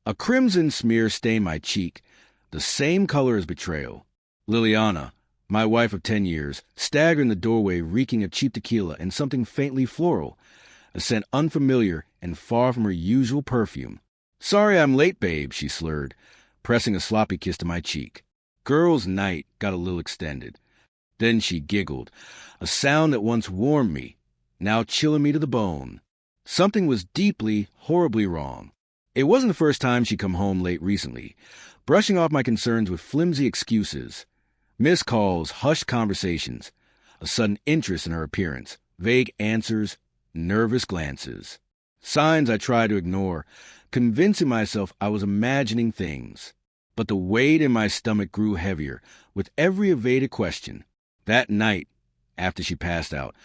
A crimson smear stained my cheek, the same color as betrayal. Liliana, my wife of 10 years, staggered in the doorway reeking of cheap tequila and something faintly floral, a scent unfamiliar and far from her usual perfume. "Sorry I'm late, babe," she slurred, pressing a sloppy kiss to my cheek. Girls' night got a little extended. Then she giggled, a sound that once warmed me, now chilling me to the bone. Something was deeply, horribly wrong. It wasn't the first time she'd come home late recently, brushing off my concerns with flimsy excuses. Missed calls, hushed conversations, a sudden interest in her appearance, vague answers, nervous glances. Signs I tried to ignore, convincing myself I was imagining things. But the weight in my stomach grew heavier with every evaded question. That night, after she passed out,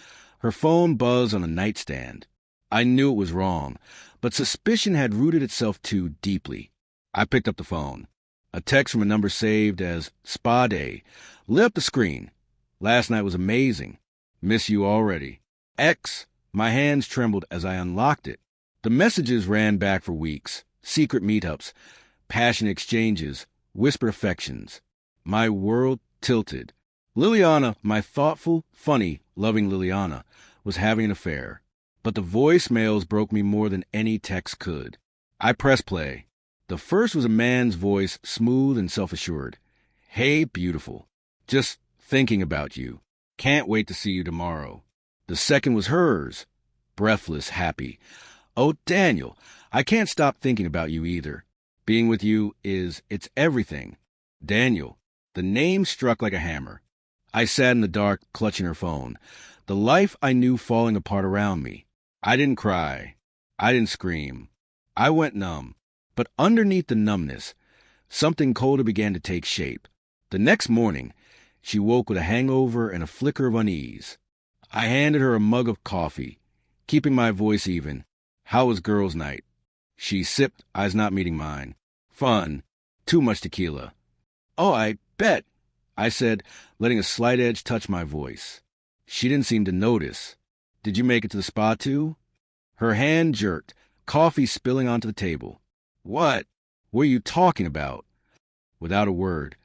her phone buzzed on the nightstand. I knew it was wrong, but suspicion had rooted itself too deeply. I picked up the phone. A text from a number saved as Spa Day lit up the screen. "Last night was amazing. Miss you already. X." My hands trembled as I unlocked it. The messages ran back for weeks. Secret meetups, passionate exchanges, whispered affections. My world tilted. Liliana, my thoughtful, funny, loving Liliana, was having an affair. But the voicemails broke me more than any text could. I pressed play. The first was a man's voice, smooth and self-assured. "Hey, beautiful. Just thinking about you. Can't wait to see you tomorrow." The second was hers, breathless, happy. "Oh, Daniel, I can't stop thinking about you either. Being with you it's everything." Daniel. The name struck like a hammer. I sat in the dark, clutching her phone, the life I knew falling apart around me. I didn't cry. I didn't scream. I went numb. But underneath the numbness, something colder began to take shape. The next morning, she woke with a hangover and a flicker of unease. I handed her a mug of coffee, keeping my voice even. "How was girls' night?" She sipped, eyes not meeting mine. "Fun. Too much tequila." "Oh, I bet," I said, letting a slight edge touch my voice. She didn't seem to notice. "Did you make it to the spa too?" Her hand jerked, coffee spilling onto the table. "What? What are you talking about?" Without a word,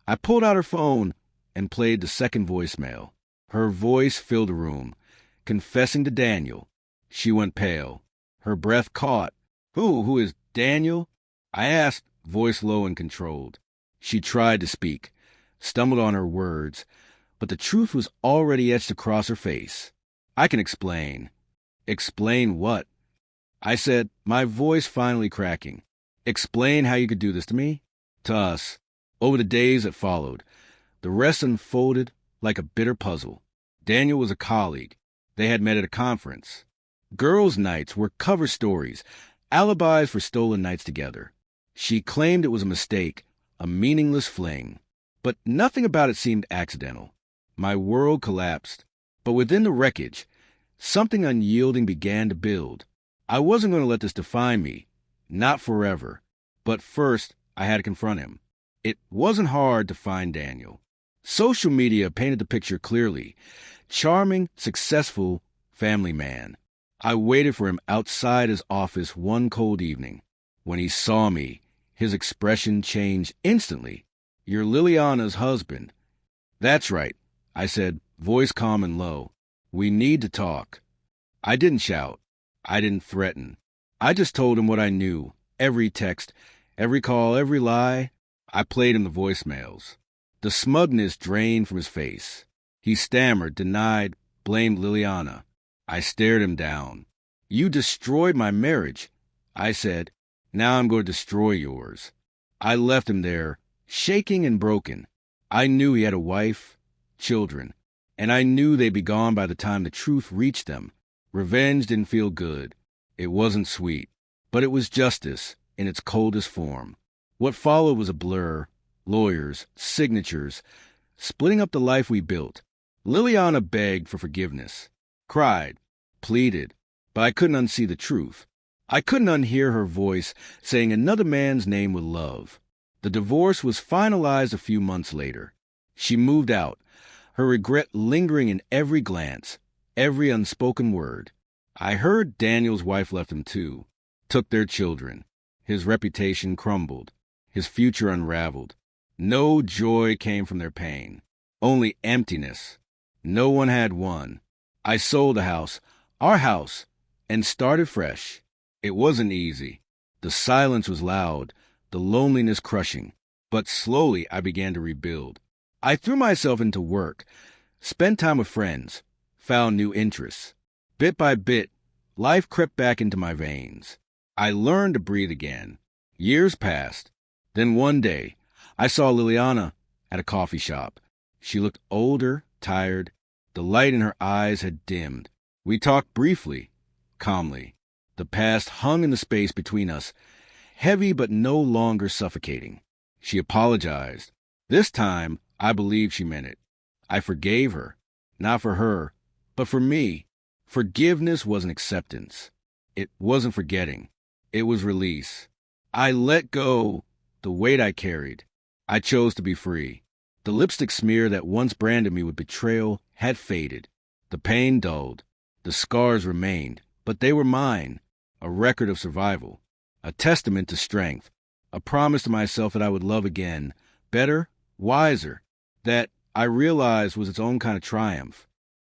I pulled out her phone and played the second voicemail. Her voice filled the room, confessing to Daniel. She went pale. Her breath caught. Who is Daniel?" I asked, voice low and controlled. She tried to speak, stumbled on her words, but the truth was already etched across her face. "I can explain." "Explain what?" I said, my voice finally cracking. "Explain how you could do this to me?" To us, over the days that followed, the rest unfolded like a bitter puzzle. Daniel was a colleague. They had met at a conference. Girls' nights were cover stories, alibis for stolen nights together. She claimed it was a mistake, a meaningless fling. But nothing about it seemed accidental. My world collapsed. But within the wreckage, something unyielding began to build. I wasn't going to let this define me. Not forever. But first, I had to confront him. It wasn't hard to find Daniel. Social media painted the picture clearly. Charming, successful, family man. I waited for him outside his office one cold evening. When he saw me, his expression changed instantly. "You're Liliana's husband." "That's right," I said, voice calm and low. "We need to talk." I didn't shout. I didn't threaten. I just told him what I knew. Every text, every call, every lie. I played him the voicemails. The smugness drained from his face. He stammered, denied, blamed Liliana. I stared him down. "You destroyed my marriage." I said, "Now I'm going to destroy yours." I left him there, shaking and broken. I knew he had a wife, children, and I knew they'd be gone by the time the truth reached them. Revenge didn't feel good. It wasn't sweet. But it was justice in its coldest form. What followed was a blur. Lawyers, signatures, splitting up the life we built. Liliana begged for forgiveness, cried, pleaded, but I couldn't unsee the truth. I couldn't unhear her voice saying another man's name with love. The divorce was finalized a few months later. She moved out, her regret lingering in every glance, every unspoken word. I heard Daniel's wife left him too, took their children. His reputation crumbled. His future unraveled. No joy came from their pain. Only emptiness. No one had won. I sold the house, our house, and started fresh. It wasn't easy. The silence was loud, the loneliness crushing. But slowly I began to rebuild. I threw myself into work, spent time with friends, found new interests. Bit by bit, life crept back into my veins. I learned to breathe again. Years passed. Then one day, I saw Liliana at a coffee shop. She looked older, tired. The light in her eyes had dimmed. We talked briefly, calmly. The past hung in the space between us, heavy but no longer suffocating. She apologized. This time, I believed she meant it. I forgave her, not for her, but for me. Forgiveness wasn't acceptance. It wasn't forgetting. It was release. I let go the weight I carried. I chose to be free. The lipstick smear that once branded me with betrayal had faded. The pain dulled. The scars remained, but they were mine, a record of survival, a testament to strength, a promise to myself that I would love again, better, wiser, that I realized was its own kind of triumph.